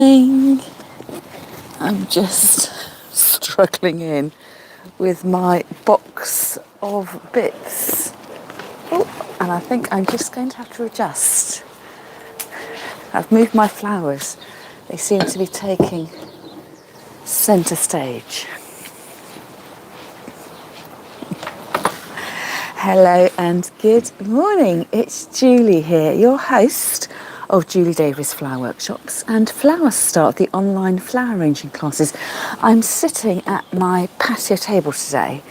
I'm just struggling in with my box of bits. Oh, and I think I'm just going to have to adjust. I've moved my flowers. They seem to be taking centre stage. Hello and good morning. It's Julie here, your host of Julie Davis Flower Workshops and Flower Start, the online flower arranging classes. I'm sitting at my patio table today.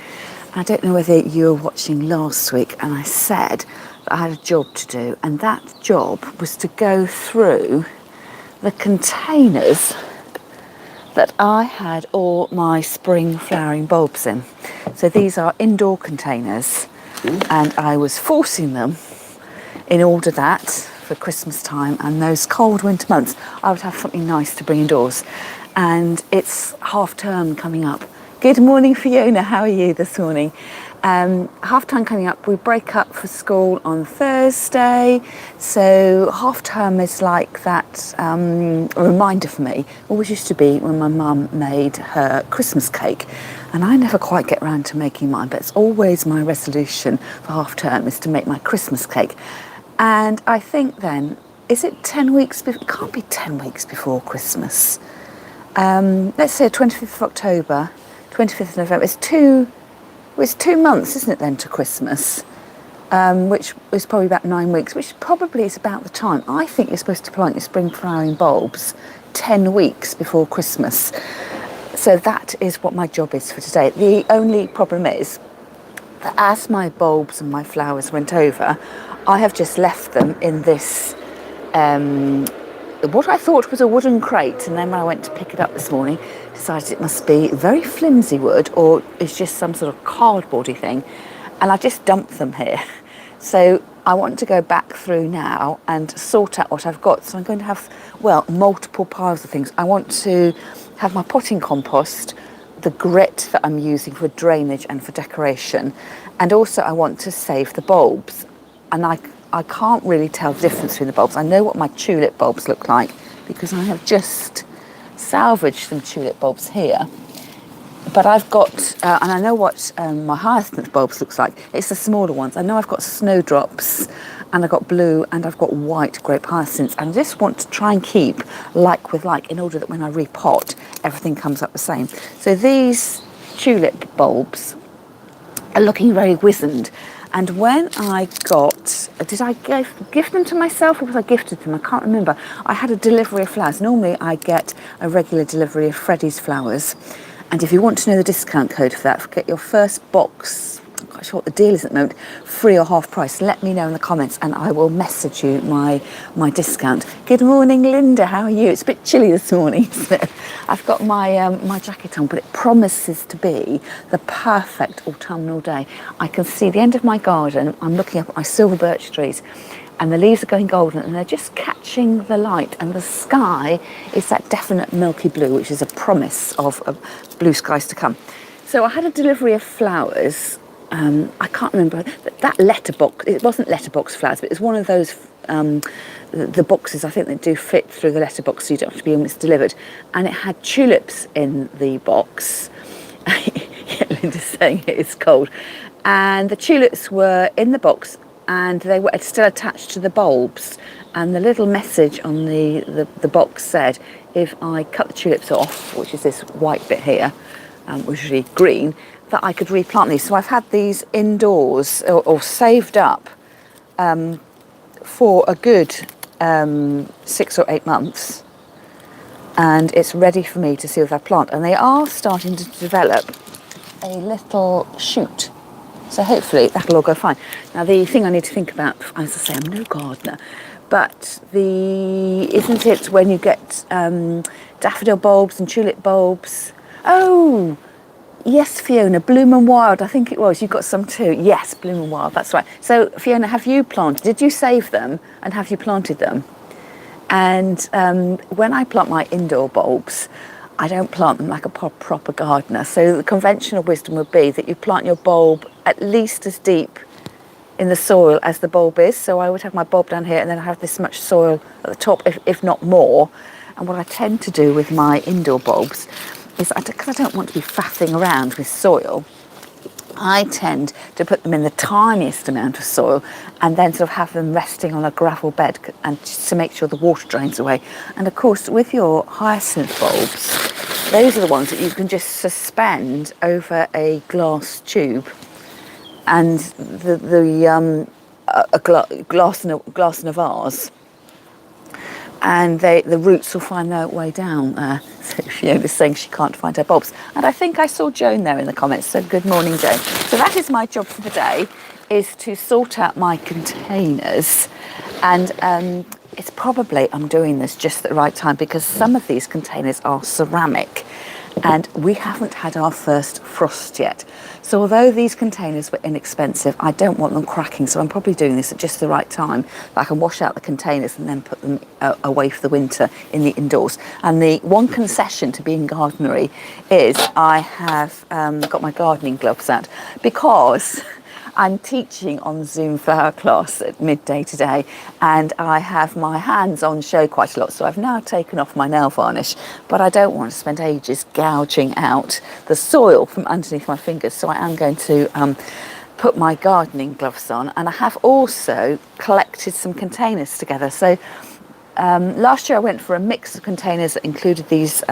I don't know whether you were watching last week, and I said that I had a job to do, and that job was to go through the containers that I had all my spring flowering bulbs in. So these are indoor containers, and I was forcing them in order that for Christmas time and those cold winter months I would have something nice to bring indoors. And it's half term coming up. Good morning, Fiona. How are you this morning? Half term coming up. We break up for school on Thursday, so half term is like that a reminder for me. Always used to be when my mum made her Christmas cake, and I never quite get around to making mine, but it's always my resolution for half term is to make my Christmas cake. And I think then, is it 10 weeks before? It can't be 10 weeks before Christmas. Let's say 25th of October, 25th of November. It's 2 months, isn't it then, to Christmas? Which is probably about 9 weeks, which probably is about the time. I think you're supposed to plant your spring flowering bulbs 10 weeks before Christmas. So that is what my job is for today. The only problem is that as my bulbs and my flowers went over, I have just left them in this, what I thought was a wooden crate, and then when I went to pick it up this morning, decided it must be very flimsy wood or it's just some sort of cardboardy thing, and I just dumped them here. So I want to go back through now and sort out what I've got. So I'm going to have, well, multiple piles of things. I want to have my potting compost, the grit that I'm using for drainage and for decoration, and also I want to save the bulbs. And I can't really tell the difference between the bulbs. I know what my tulip bulbs look like because I have just salvaged some tulip bulbs here. But I've got, and I know what my hyacinth bulbs looks like. It's the smaller ones. I know I've got snowdrops, and I've got blue, and I've got white grape hyacinths. And I just want to try and keep like with like in order that when I repot, everything comes up the same. So these tulip bulbs are looking very wizened. And when I got, did I gift them to myself or was I gifted them? I can't remember. I had a delivery of flowers. Normally I get a regular delivery of Freddie's flowers. And if you want to know the discount code for that, get your first box, I'm quite sure what the deal is at the moment, free or half price. Let me know in the comments and I will message you my discount. Good morning, Linda. How are you? It's a bit chilly this morning, isn't it? I've got my my jacket on, but it promises to be the perfect autumnal day. I can see the end of my garden. I'm looking up at my silver birch trees, and the leaves are going golden and they're just catching the light, and the sky is that definite milky blue, which is a promise of blue skies to come. So I had a delivery of flowers. I can't remember that letterbox. It wasn't letterbox flowers, but it was one of those the boxes I think that do fit through the letterbox, so you don't have to be almost delivered. And it had tulips in the box. Yeah, Linda's saying it is cold. And the tulips were in the box, and they were still attached to the bulbs. And the little message on the box said, if I cut the tulips off, which is this white bit here, which is really green, that I could replant these. So I've had these indoors or saved up for a good 6 or 8 months, and it's ready for me to see if I plant. And they are starting to develop a little shoot. So hopefully that'll all go fine. Now the thing I need to think about, as I say, I'm no gardener, but isn't it when you get daffodil bulbs and tulip bulbs? Oh, yes, Fiona, Bloom and Wild, I think it was. You've got some too. Yes, Bloom and Wild, that's right. So Fiona, have you planted? Did you save them and have you planted them? And when I plant my indoor bulbs, I don't plant them like a proper gardener. So the conventional wisdom would be that you plant your bulb at least as deep in the soil as the bulb is. So I would have my bulb down here, and then I have this much soil at the top, if not more. And what I tend to do with my indoor bulbs is, because I don't want to be faffing around with soil, I tend to put them in the tiniest amount of soil and then sort of have them resting on a gravel bed, and just to make sure the water drains away. And of course, with your hyacinth bulbs, those are the ones that you can just suspend over a glass tube, and glass in a vase, and the roots will find their way down there. So Fiona's saying she can't find her bulbs. And I think I saw Joan there in the comments, so good morning, Joan. So that is my job for the day, is to sort out my containers. And it's probably, I'm doing this just at the right time, because some of these containers are ceramic and we haven't had our first frost yet. So although these containers were inexpensive, I don't want them cracking, so I'm probably doing this at just the right time. I can wash out the containers and then put them away for the winter in the indoors. And the one concession to being gardenery is I have got my gardening gloves out, because I'm teaching on Zoom flower class at midday today, and I have my hands on show quite a lot, so I've now taken off my nail varnish, but I don't want to spend ages gouging out the soil from underneath my fingers, so I am going to put my gardening gloves on. And I have also collected some containers together. So last year I went for a mix of containers that included these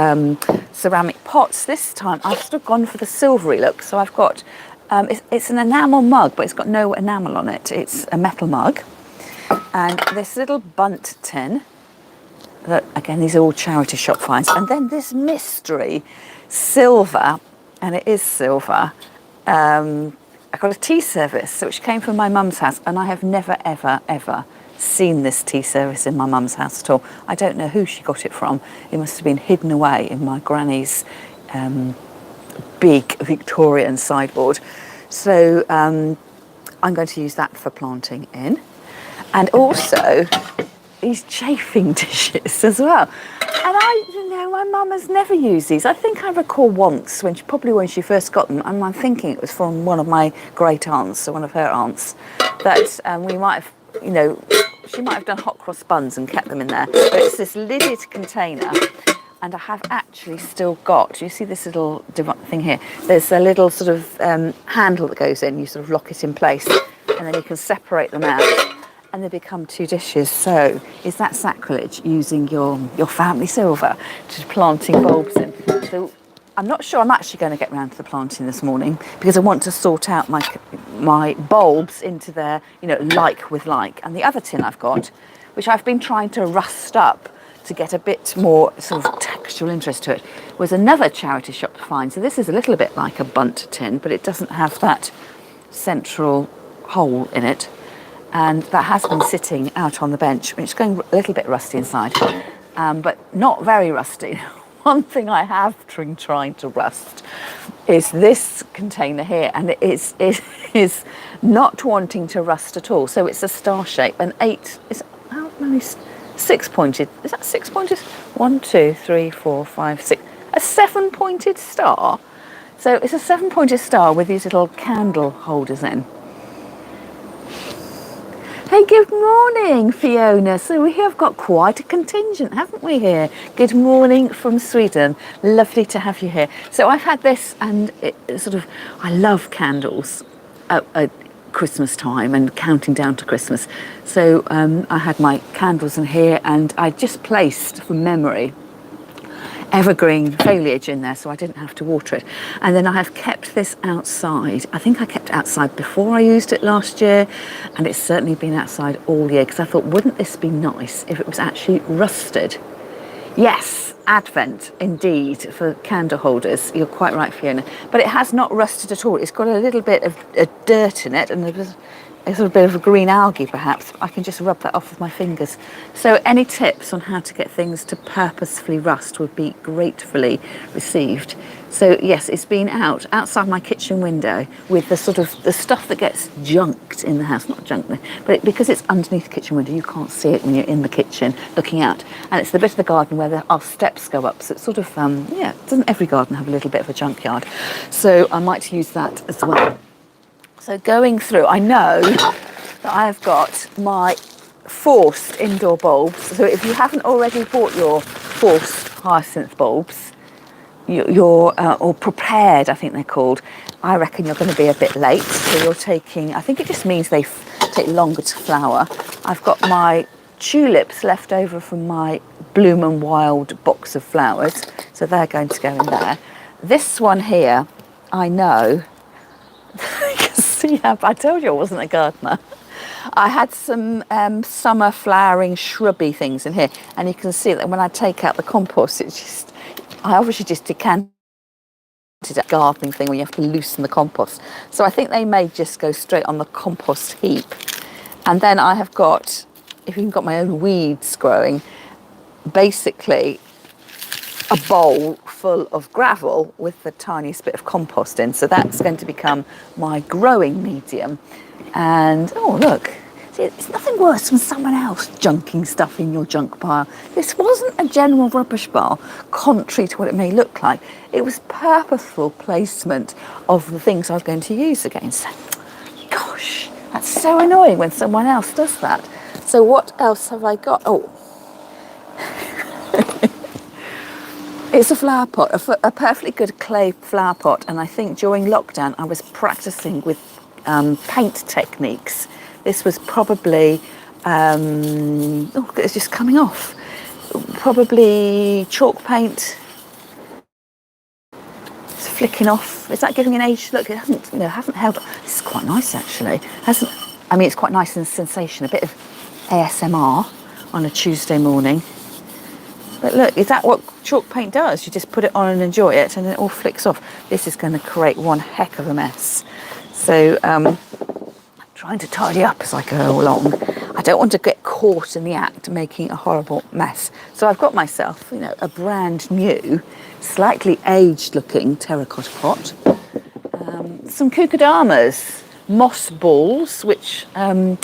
ceramic pots. This time I've sort of gone for the silvery look, so I've got it's an enamel mug, but it's got no enamel on it. It's a metal mug. And this little bunt tin, that, again, these are all charity shop finds. And then this mystery silver, and it is silver. I got a tea service, which came from my mum's house, and I have never, ever, ever seen this tea service in my mum's house at all. I don't know who she got it from. It must have been hidden away in my granny's big Victorian sideboard. So I'm going to use that for planting in. And also these chafing dishes as well. And my mum has never used these. I think I recall once, when she first got them, and I'm thinking it was from one of my great aunts, or one of her aunts, that we might have, she might have done hot cross buns and kept them in there. But it's this lidded container. And I have actually still got, you see this little thing here? There's a little sort of handle that goes in, you sort of lock it in place, and then you can separate them out, and they become two dishes. So is that sacrilege, using your family silver to planting bulbs in? So I'm not sure I'm actually going to get round to the planting this morning, because I want to sort out my bulbs into their, like with like. And the other tin I've got, which I've been trying to rust up to get a bit more sort of textural interest to it, was another charity shop find. So this is a little bit like a bunt tin, but it doesn't have that central hole in it. And that has been sitting out on the bench. It's going a little bit rusty inside, but not very rusty. One thing I have been trying to rust is this container here, and it is not wanting to rust at all. So it's a star shape, and how many? 6 pointed. Is that 6 pointed? 1, 2, 3, 4, 5, 6. A 7 pointed star. So it's a 7 pointed star with these little candle holders in. Hey, good morning, Fiona. So we have got quite a contingent, haven't we, here? Good morning from Sweden. Lovely to have you here. So I've had this, and I love candles at Christmas time and counting down to Christmas. So I had my candles in here, and I just placed, from memory, evergreen foliage in there, so I didn't have to water it. And then I have kept this outside. I think I kept it outside before I used it last year, and it's certainly been outside all year, because I thought, wouldn't this be nice if it was actually rusted? Yes, Advent indeed for candle holders. You're quite right, Fiona. But it has not rusted at all. It's got a little bit of dirt in it, and there's a sort of bit of a green algae perhaps. I can just rub that off with my fingers. So any tips on how to get things to purposefully rust would be gratefully received. So yes, it's been outside my kitchen window with the stuff that gets junked in the house, not junked, but because it's underneath the kitchen window, you can't see it when you're in the kitchen looking out. And it's the bit of the garden where our steps go up. So it's sort of, doesn't every garden have a little bit of a junkyard? So I might use that as well. So going through, I know that I have got my forced indoor bulbs. So if you haven't already bought your forced hyacinth bulbs, or prepared, I think they're called, I reckon you're going to be a bit late. So you're taking, I think it just means they take longer to flower. I've got my tulips left over from my Bloom and Wild box of flowers, so they're going to go in there. This one here, I know, you can see how, I told you I wasn't a gardener. I had some summer flowering shrubby things in here, and you can see that when I take out the compost, it's just, I obviously just decanted a gardening thing where you have to loosen the compost. So I think they may just go straight on the compost heap. And then I have got, if you've got my own weeds growing, basically a bowl full of gravel with the tiniest bit of compost in. So that's going to become my growing medium. And oh look, see, it's nothing worse than someone else junking stuff in your junk pile. This wasn't a general rubbish pile, contrary to what it may look like. It was purposeful placement of the things I was going to use again. So, gosh, that's so annoying when someone else does that. So what else have I got? Oh, it's a flower pot, a perfectly good clay flower pot. And I think during lockdown, I was practicing with paint techniques. This was probably, oh, it's just coming off. Probably chalk paint. It's flicking off. Is that giving an age? Look, it hasn't, hasn't held. This is quite nice actually. Hasn't. I mean, it's quite nice and sensation. A bit of ASMR on a Tuesday morning. But look, is that what chalk paint does? You just put it on and enjoy it, and then it all flicks off. This is going to create one heck of a mess. So I'm trying to tidy up as I go along. I don't want to get caught in the act making a horrible mess. So I've got myself, a brand new, slightly aged looking terracotta pot. Some cucudamas, moss balls, which oh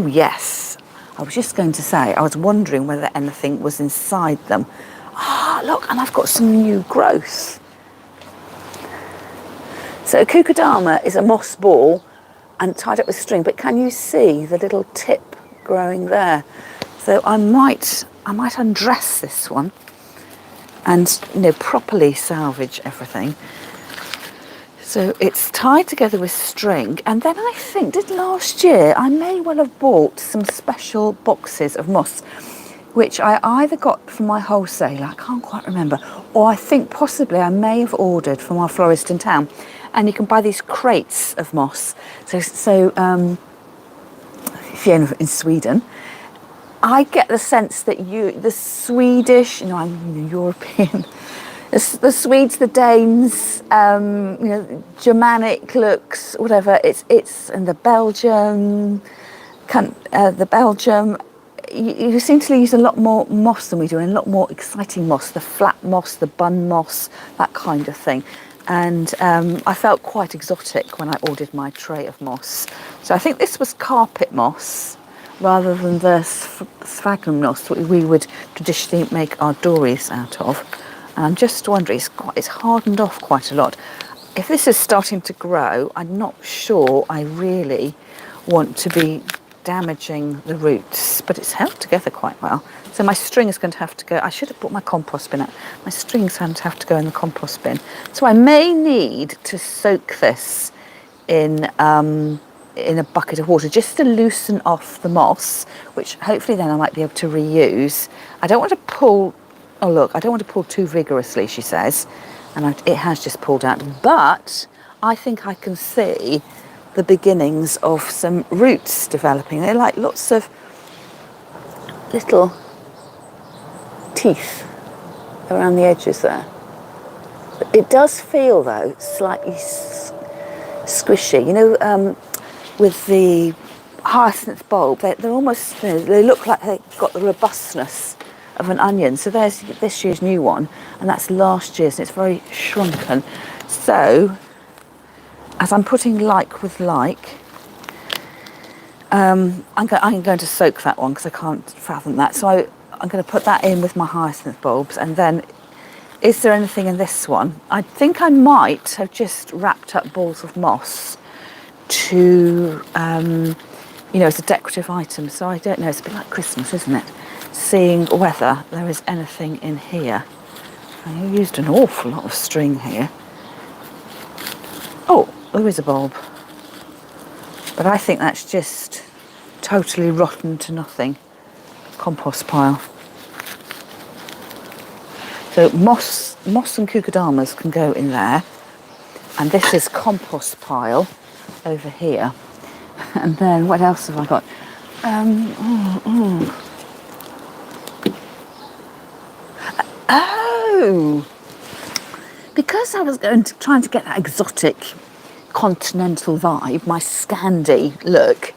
yes, I was just going to say, I was wondering whether anything was inside them. Look, and I've got some new growth. So a cucudama is a moss ball and tied up with string, but can you see the little tip growing there? So I might undress this one and properly salvage everything. So it's tied together with string, and then I think, did last year, I may well have bought some special boxes of moss, which I either got from my wholesaler, I can't quite remember, or I think possibly I may have ordered from our florist in town. And you can buy these crates of moss. So if you're in Sweden, I get the sense that the Swedish, I'm European, the Swedes, the Danes, Germanic looks, whatever. It's and the Belgium, you seem to use a lot more moss than we do, and a lot more exciting moss, the flat moss, the bun moss, that kind of thing. And I felt quite exotic when I ordered my tray of moss. So I think this was carpet moss rather than the sphagnum moss that we would traditionally make our dories out of. And I'm just wondering, it's hardened off quite a lot. If this is starting to grow, I'm not sure I really want to be damaging the roots, but it's held together quite well. So my string is going to have to go, I should have put my compost bin out. My string's going to have to go in the compost bin. So I may need to soak this in a bucket of water just to loosen off the moss, which hopefully then I might be able to reuse. I don't want to pull, oh look, I don't want to pull too vigorously, she says, and it has just pulled out, but I think I can see the beginnings of some roots developing. They're like lots of little teeth around the edges there. It does feel though slightly squishy. With the hyacinth bulb, they're almost, they look like they've got the robustness of an onion. So there's this year's new one, and that's last year's, and it's very shrunken. So as I'm putting like with like, I'm going to soak that one because I can't fathom that. So I'm going to put that in with my hyacinth bulbs. And then, is there anything in this one? I think I might have just wrapped up balls of moss to, as a decorative item. So I don't know, it's a bit like Christmas, isn't it? seeing whether there is anything in here. I used an awful lot of string here. Oh, there is a bulb. But I think that's just totally rotten to nothing compost pile. So moss and cucudamas can go in there. And this is compost pile over here. And then what else have I got? Oh! Because I was trying to get that exotic continental vibe, my Scandi look,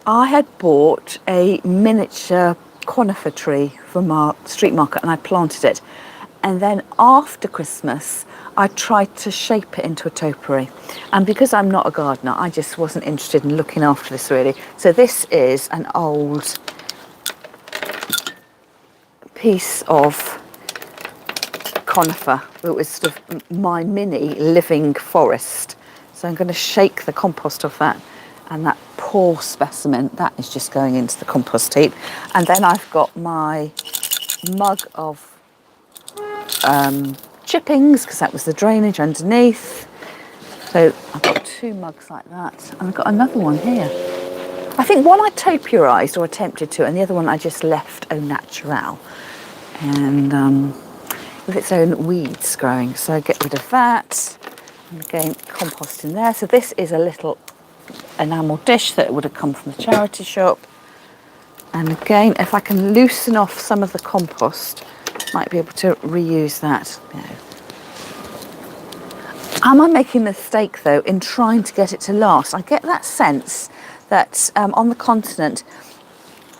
I had bought a miniature conifer tree from our street market and I planted it. And then after Christmas, I tried to shape it into a topiary. And because I'm not a gardener, I just wasn't interested in looking after this really. So this is an old piece of conifer that was sort of my mini living forest. So I'm going to shake the compost off that, and that poor specimen, that is just going into the compost heap. And then I've got my mug of chippings, because that was the drainage underneath. So I've got 2 mugs like that, and I've got another one here. I think one I topiarised or attempted to, and the other one I just left au naturel. And with its own weeds growing. So get rid of that. And again, compost in there. So this is a little enamel dish that would have come from the charity shop. And again, if I can loosen off some of the compost, might be able to reuse that. Am I making a mistake though in trying to get it to last? I get that sense that on the continent,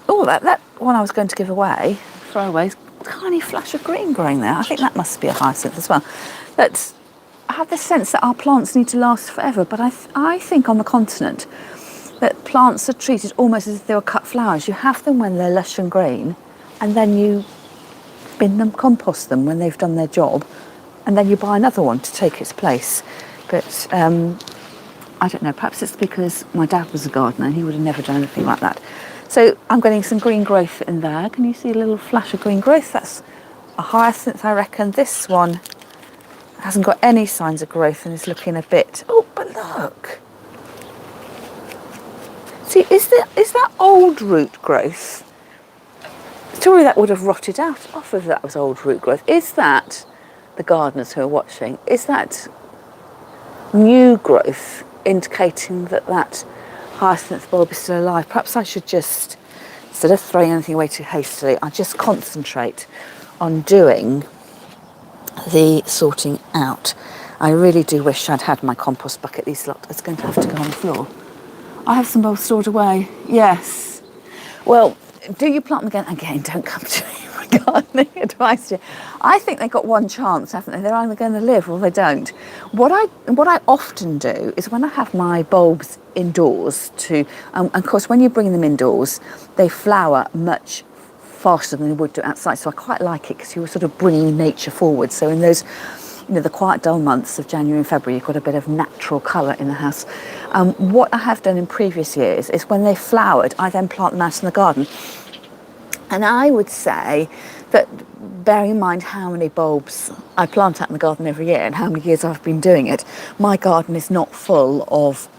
oh, that one I was going to give away, throwaways, tiny flash of green growing there. I think that must be a hyacinth as well. But I have this sense that our plants need to last forever, but I think on the continent that plants are treated almost as if they were cut flowers. You have them when they're lush and green, and then you bin them, compost them when they've done their job, and then you buy another one to take its place. But I don't know, perhaps it's because my dad was a gardener and he would have never done anything like that. So I'm getting some green growth in there. Can you see a little flash of green growth? That's a hyacinth, I reckon. This one hasn't got any signs of growth and is looking a bit... Oh, but look. See, is that old root growth? Surely that would have rotted out off if that was old root growth. Is that, the gardeners who are watching, is that new growth indicating that that hyacinth bulb is still alive? Perhaps I should just, instead of throwing anything away too hastily, I just concentrate on doing the sorting out. I really do wish I'd had my compost bucket. These lot is going to have to go on the floor. I have some bulbs stored away. Yes. Well, do you plant them again? Again, don't come to me for gardening advice. I think they've got one chance, haven't they? They're either going to live or they don't. What I often do is when I have my bulbs indoors of course, when you bring them indoors, they flower much faster than they would do outside. So I quite like it because you're sort of bringing nature forward. So in those, the quiet dull months of January and February, you've got a bit of natural colour in the house. What I have done in previous years is when they flowered, I then plant them out in the garden. And I would say that, bearing in mind how many bulbs I plant out in the garden every year and how many years I've been doing it, my garden is not full of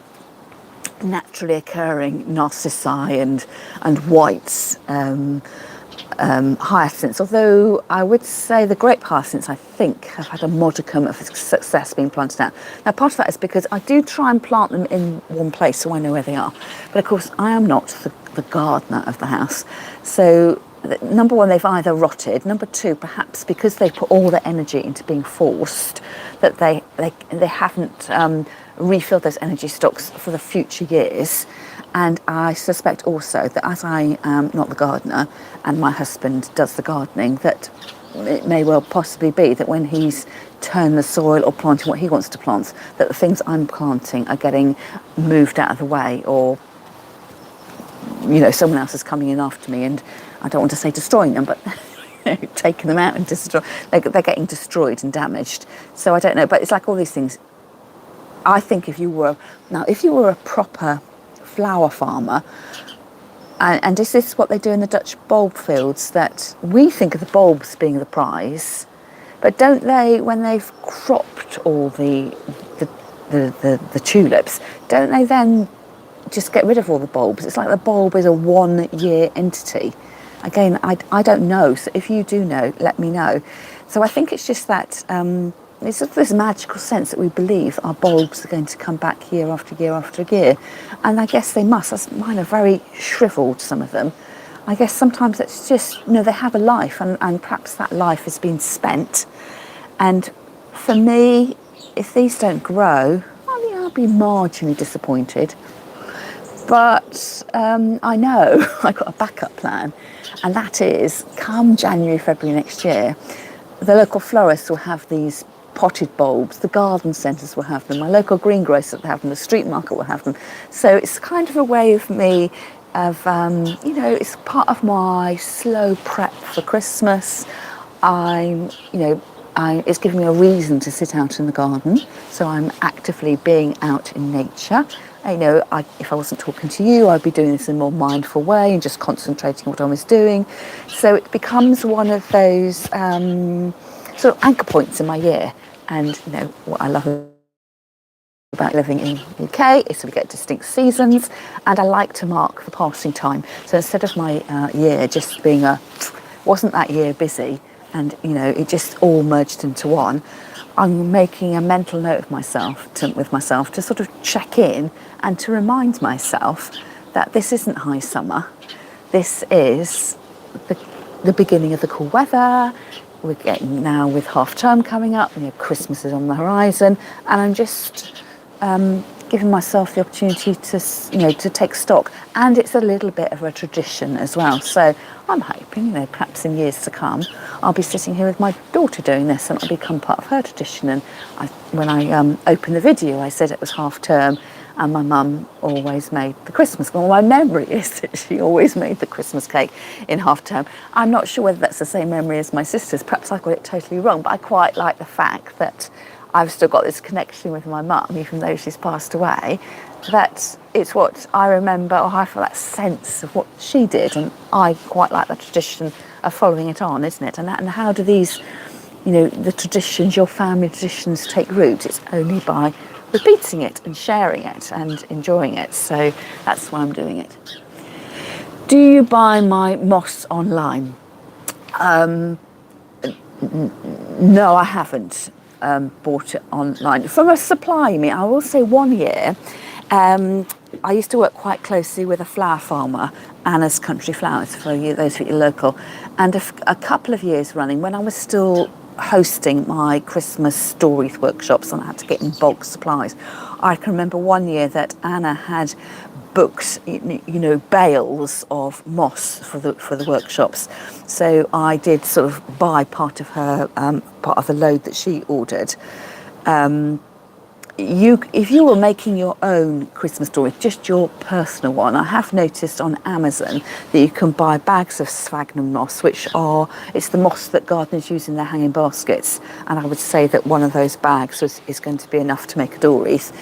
naturally occurring narcissi and whites, hyacinths, although I would say the grape hyacinths, I think, have had a modicum of success being planted out. Now, part of that is because I do try and plant them in one place so I know where they are. But of course, I am not the gardener of the house. So, number one, they've either rotted. Number two, perhaps because they put all their energy into being forced, that they haven't refilled those energy stocks for the future years. And I suspect also that as I am not the gardener and my husband does the gardening, that it may well possibly be that when he's turned the soil or planting what he wants to plant, that the things I'm planting are getting moved out of the way, or someone else is coming in after me, and I don't want to say destroying them, but taking them out and they're getting destroyed and damaged. So I don't know, but it's like all these things. I think if you were a proper flower farmer, And this is what they do in the Dutch bulb fields, that we think of the bulbs being the prize, but don't they, when they've cropped all the tulips, don't they then just get rid of all the bulbs? It's like the bulb is a 1 year entity. Again, I don't know, so if you do know, let me know. So I think it's just that it's just this magical sense that we believe our bulbs are going to come back year after year after year. And I guess they must. Mine are very shriveled, some of them. I guess sometimes it's just, they have a life, and perhaps that life has been spent. And for me, if these don't grow, I'll be marginally disappointed. But I know I've got a backup plan, and that is, come January, February next year, the local florists will have these potted bulbs, the garden centres will have them, my local greengrocer will have them, the street market will have them. So it's kind of a way of me of, it's part of my slow prep for Christmas. It's giving me a reason to sit out in the garden, so I'm actively being out in nature. If I wasn't talking to you, I'd be doing this in a more mindful way and just concentrating on what I was doing. So it becomes one of those sort of anchor points in my year. And what I love about living in the UK is that we get distinct seasons, and I like to mark the passing time. So instead of my year just being wasn't that year busy, and it just all merged into one, I'm making a mental note of myself to sort of check in and to remind myself that this isn't high summer. This is the beginning of the cool weather. We're getting now with half term coming up, Christmas is on the horizon, and I'm just giving myself the opportunity to take stock. And it's a little bit of a tradition as well. So I'm hoping, perhaps in years to come, I'll be sitting here with my daughter doing this, and it'll become part of her tradition. And when I opened the video, I said it was half term, and my mum always made the Christmas. Well, my memory is that she always made the Christmas cake in half term. I'm not sure whether that's the same memory as my sister's. Perhaps I got it totally wrong, but I quite like the fact that I've still got this connection with my mum, even though she's passed away, that it's what I remember, or I feel that sense of what she did, and I quite like the tradition of following it on, isn't it? And how do these, the traditions, your family traditions, take root? It's only by repeating it and sharing it and enjoying it. So that's why I'm doing it. Do you buy my moss online? No, I haven't bought it online. From a supply, I will say 1 year, I used to work quite closely with a flower farmer, Anna's Country Flowers, for you, those of you local. And a couple of years running, when I was still hosting my Christmas stories workshops and I had to get in bulk supplies, I can remember 1 year that Anna had booked, bales of moss for the workshops. So I did sort of buy part of her part of the load that she ordered. If you were making your own Christmas story, just your personal one, I have noticed on Amazon that you can buy bags of sphagnum moss, it's the moss that gardeners use in their hanging baskets. And I would say that one of those bags is going to be enough to make a door wreath.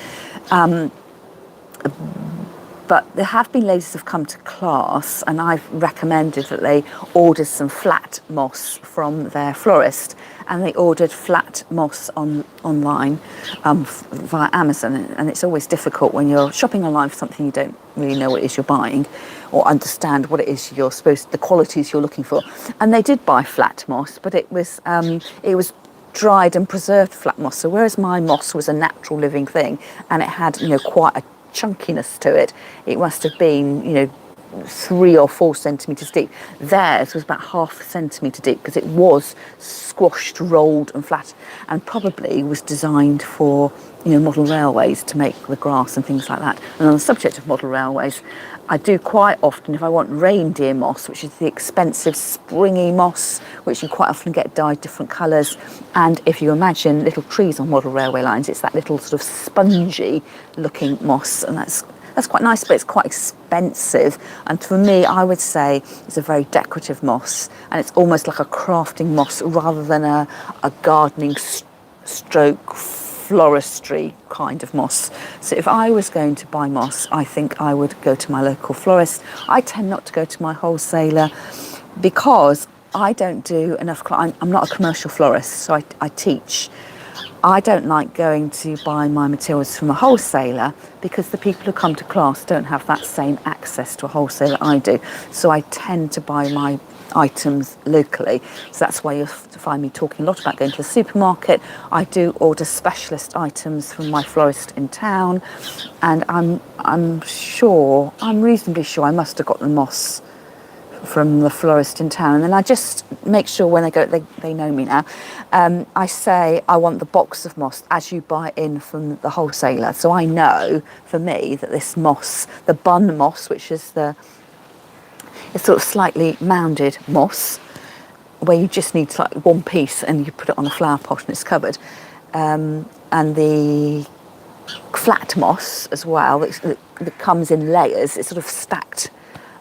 But there have been ladies who've come to class, and I've recommended that they order some flat moss from their florist, and they ordered flat moss online via Amazon. And it's always difficult when you're shopping online for something you don't really know what it is you're buying, or understand what it is the qualities you're looking for. And they did buy flat moss, but it was dried and preserved flat moss. So whereas my moss was a natural living thing, and it had quite a chunkiness to it, it must have been 3 or 4 centimetres deep. Theirs was about half a centimetre deep, because it was squashed, rolled and flat, and probably was designed for model railways to make the grass and things like that. And on the subject of model railways, I do quite often, if I want reindeer moss, which is the expensive springy moss, which you quite often get dyed different colours, and if you imagine little trees on model railway lines, it's that little sort of spongy looking moss, and that's quite nice, but it's quite expensive. And for me, I would say it's a very decorative moss, and it's almost like a crafting moss rather than a gardening stroke floristry kind of moss. So if I was going to buy moss, I think I would go to my local florist. I tend not to go to my wholesaler because I don't do enough. I'm not a commercial florist, so I teach. I don't like going to buy my materials from a wholesaler because the people who come to class don't have that same access to a wholesaler I do. So I tend to buy my items locally. So that's why you'll find me talking a lot about going to the supermarket. I do order specialist items from my florist in town, and I'm reasonably sure I must have got the moss from the florist in town. And then I just make sure when they go, they know me now. I say I want the box of moss as you buy in from the wholesaler. So I know for me that this moss, the bun moss, which is it's sort of slightly mounded moss, where you just need like one piece and you put it on a flower pot and it's covered. And the flat moss as well, that comes in layers, it's sort of stacked,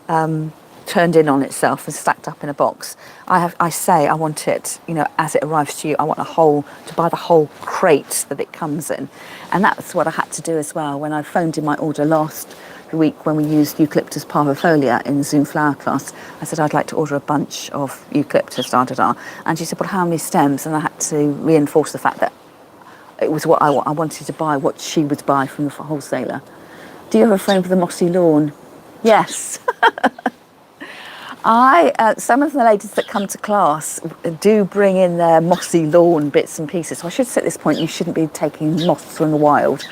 turned in on itself and stacked up in a box. I say I want it, as it arrives to you, I want to buy the whole crate that it comes in. And that's what I had to do as well when I phoned in my order last week when we used Eucalyptus parvifolia in the Zoom flower class. I said I'd like to order a bunch of eucalyptus, and she said, well, how many stems? And I had to reinforce the fact that it was what I wanted to buy, what she would buy from the wholesaler. Do you have a frame for the mossy lawn? Yes. Some of the ladies that come to class do bring in their mossy lawn bits and pieces. So I should say at this point, you shouldn't be taking moss from the wild.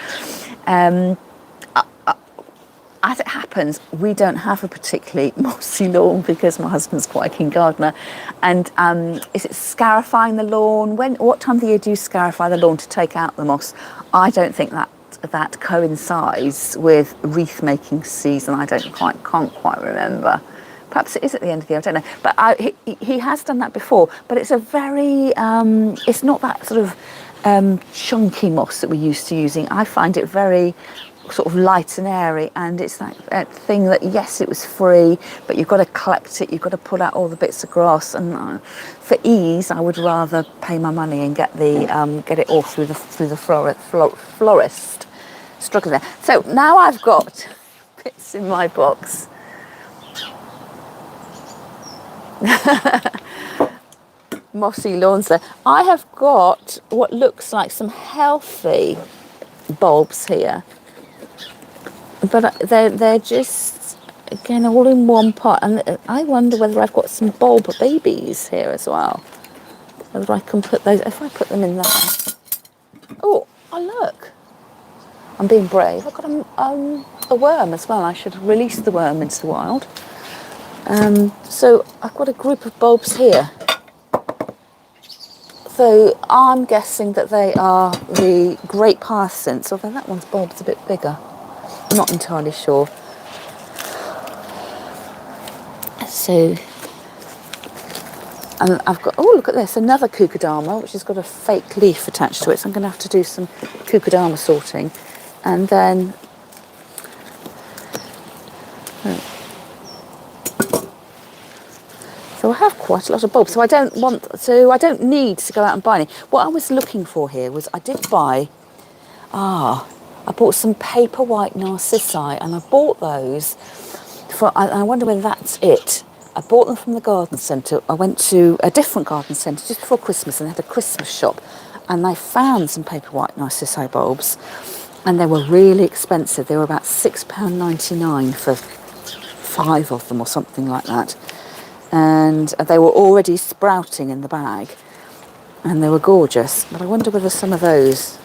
As it happens, we don't have a particularly mossy lawn because my husband's quite a keen gardener. And is it scarifying the lawn? What time of the year do you scarify the lawn to take out the moss? I don't think that coincides with wreath making season. I can't quite remember. Perhaps it is at the end of the year, I don't know. But he has done that before. But it's a very, it's not that sort of chunky moss that we're used to using. I find it very sort of light and airy, and it's that thing that, yes, it was free, but you've got to collect it, you've got to pull out all the bits of grass, and for ease, I would rather pay my money and get it all through the florist. Struggle there. So now I've got bits in my box. Mossy lawns there. I have got what looks like some healthy bulbs here, but they're just, again, all in one pot, and I wonder whether I've got some bulb babies here as well, whether I can put those, if I put them in there. Oh look, I'm being brave. I've got a worm as well. I should release the worm into the wild. So I've got a group of bulbs here. So I'm guessing that they are the grape hyacinths, although that one's bulb's a bit bigger. I'm not entirely sure. So, and I've got, oh, look at this, another kukudama, which has got a fake leaf attached to it. So I'm going to have to do some kukudama sorting. And then, so I have quite a lot of bulbs. So I don't need to go out and buy any. What I was looking for here was, I did buy, I bought some paper white narcissi, and I bought those for, I wonder whether that's it. I bought them from the garden centre. I went to a different garden centre just before Christmas, and they had a Christmas shop, and I found some paper white narcissi bulbs, and they were really expensive. They were about £6.99 for 5 of them or something like that. And they were already sprouting in the bag, and they were gorgeous. But I wonder whether some of those,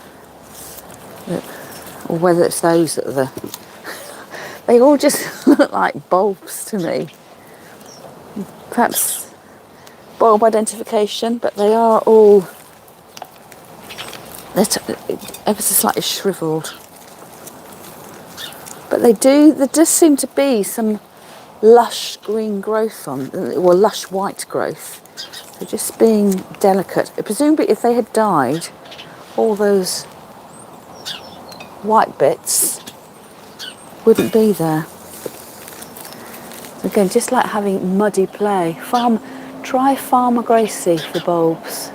or whether it's those that are they all just look like bulbs to me. Perhaps bulb identification, but they are all, they're ever so slightly shriveled. But there does seem to be some lush green growth on, or lush white growth. They're just being delicate. Presumably if they had died, all those white bits wouldn't be there. Again, just like having muddy play. Try Farmer Gracie for bulbs.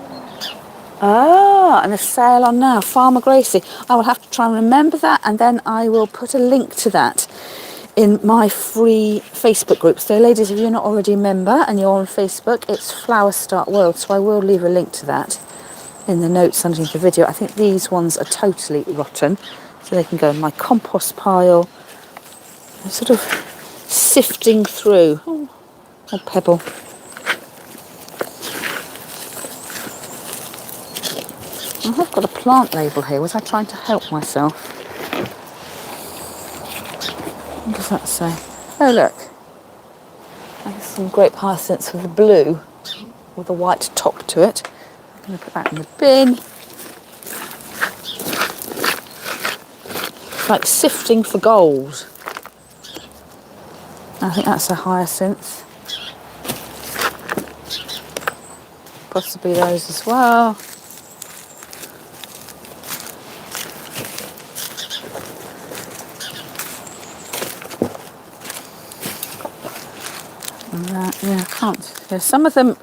Ah, and a sale on now, Farmer Gracie. I will have to try and remember that, and then I will put a link to that in my free Facebook group. So ladies, if you're not already a member and you're on Facebook, it's Flower Start World. So I will leave a link to that in the notes underneath the video. I think these ones are totally rotten, so they can go in my compost pile. I'm sort of sifting through. Oh, a pebble. I have got a plant label here. Was I trying to help myself? What does that say? Oh look, that's some grape hyacinths with the blue, with a white top to it. I'm going to put that in the bin. It's like sifting for gold. I think that's a hyacinth. Possibly those as well. Yeah, I can't. Yeah, some of them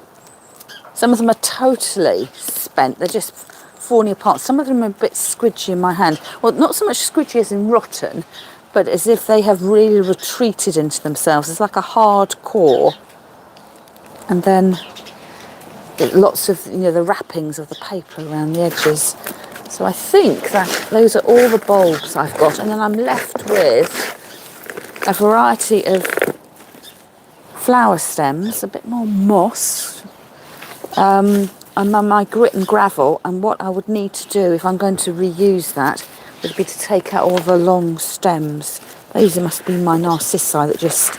are totally spent. They're just falling apart. Some of them are a bit squidgy in my hand. Well, not so much squidgy as in rotten, but as if they have really retreated into themselves. It's like a hard core, and then lots of the wrappings of the paper around the edges. So I think that those are all the bulbs I've got, and then I'm left with a variety of flower stems, a bit more moss, and my grit and gravel. And what I would need to do if I'm going to reuse that would be to take out all the long stems. These must be my narcissi that just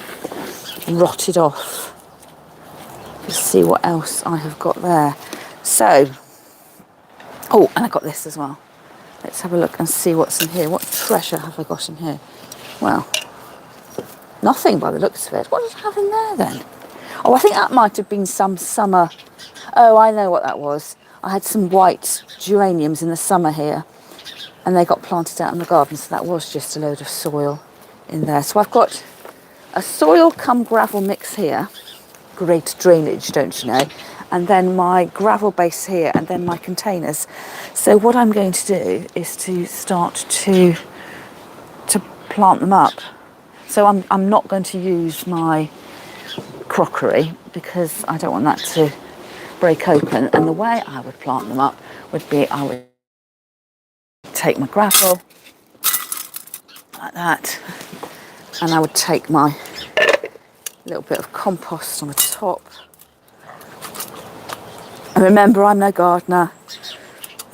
rotted off. Let's see what else I have got there. So, oh, and I got this as well. Let's have a look and see what's in here. What treasure have I got in here? Well, nothing by the looks of it. What did I have in there then? Oh, I think that might have been some summer. Oh, I know what that was. I had some white geraniums in the summer here, and they got planted out in the garden, so that was just a load of soil in there. So I've got a soil cum gravel mix here. Great drainage, don't you know? And then my gravel base here, and then my containers. So what I'm going to do is to start to plant them up. So I'm not going to use my crockery because I don't want that to break open. And the way I would plant them up would be I would take my gravel like that, and I would take my little bit of compost on the top. And remember, I'm no gardener,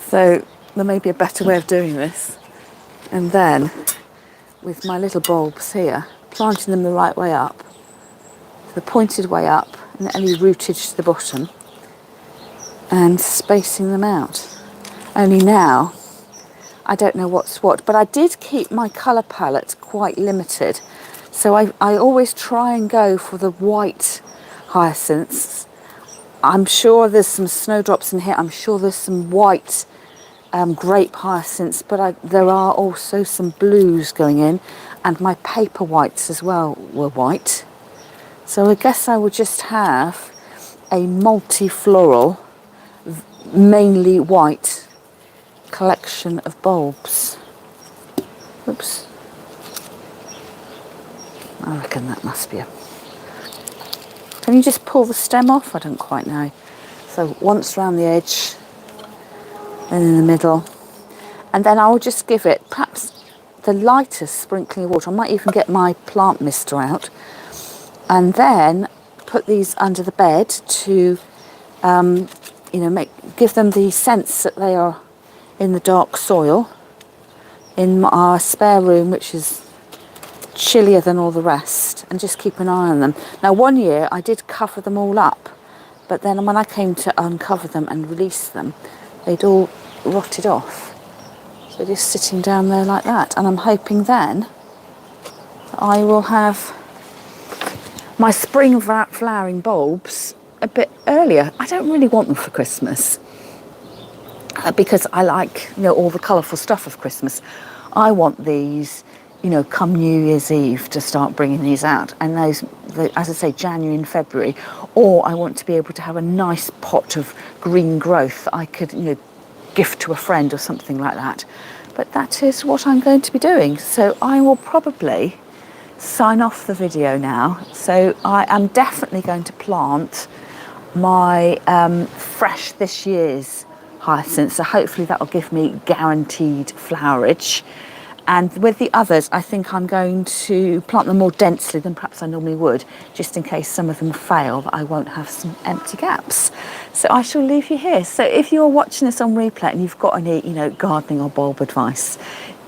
so there may be a better way of doing this. And then with my little bulbs here, planting them the right way up, the pointed way up, and any rootage to the bottom, and spacing them out. Only now, I don't know what's what, but I did keep my colour palette quite limited. So I always try and go for the white hyacinths. I'm sure there's some snowdrops in here. I'm sure there's some white grape hyacinths, but there are also some blues going in, and my paper whites as well were white. So I guess I would just have a multi-floral, mainly white collection of bulbs. Oops. I reckon that must be a... Can you just pull the stem off? I don't quite know. So once around the edge, then in the middle, and then I'll just give it perhaps the lightest sprinkling of water. I might even get my plant mister out, and then put these under the bed to, give them the sense that they are in the dark soil in our spare room, which is chillier than all the rest, and just keep an eye on them. Now, one year I did cover them all up, but then when I came to uncover them and release them, they'd all rotted off. So just sitting down there like that, and I'm hoping then that I will have my spring flowering bulbs a bit earlier. I don't really want them for Christmas because I like all the colourful stuff of Christmas. I want these come New Year's Eve to start bringing these out, and those, as I say, January and February. Or I want to be able to have a nice pot of green growth I could gift to a friend or something like that. But that is what I'm going to be doing. So I will probably sign off the video now. So I am definitely going to plant my fresh this year's hyacinths. So hopefully that will give me guaranteed flowerage. And with the others, I think I'm going to plant them more densely than perhaps I normally would, just in case some of them fail, that I won't have some empty gaps. So I shall leave you here. So if you're watching this on replay and you've got any, gardening or bulb advice,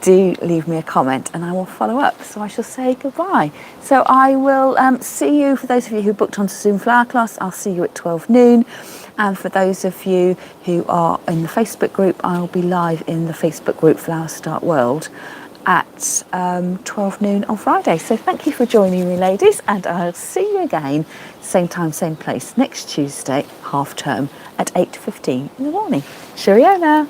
do leave me a comment and I will follow up. So I shall say goodbye. So I will see you, for those of you who booked onto Zoom flower class, I'll see you at 12 noon. And for those of you who are in the Facebook group, I'll be live in the Facebook group Flower Start World at 12 noon on Friday. So thank you for joining me, ladies, and I'll see you again, same time, same place, next Tuesday, half term, at 8:15 in the morning. Cheerio now.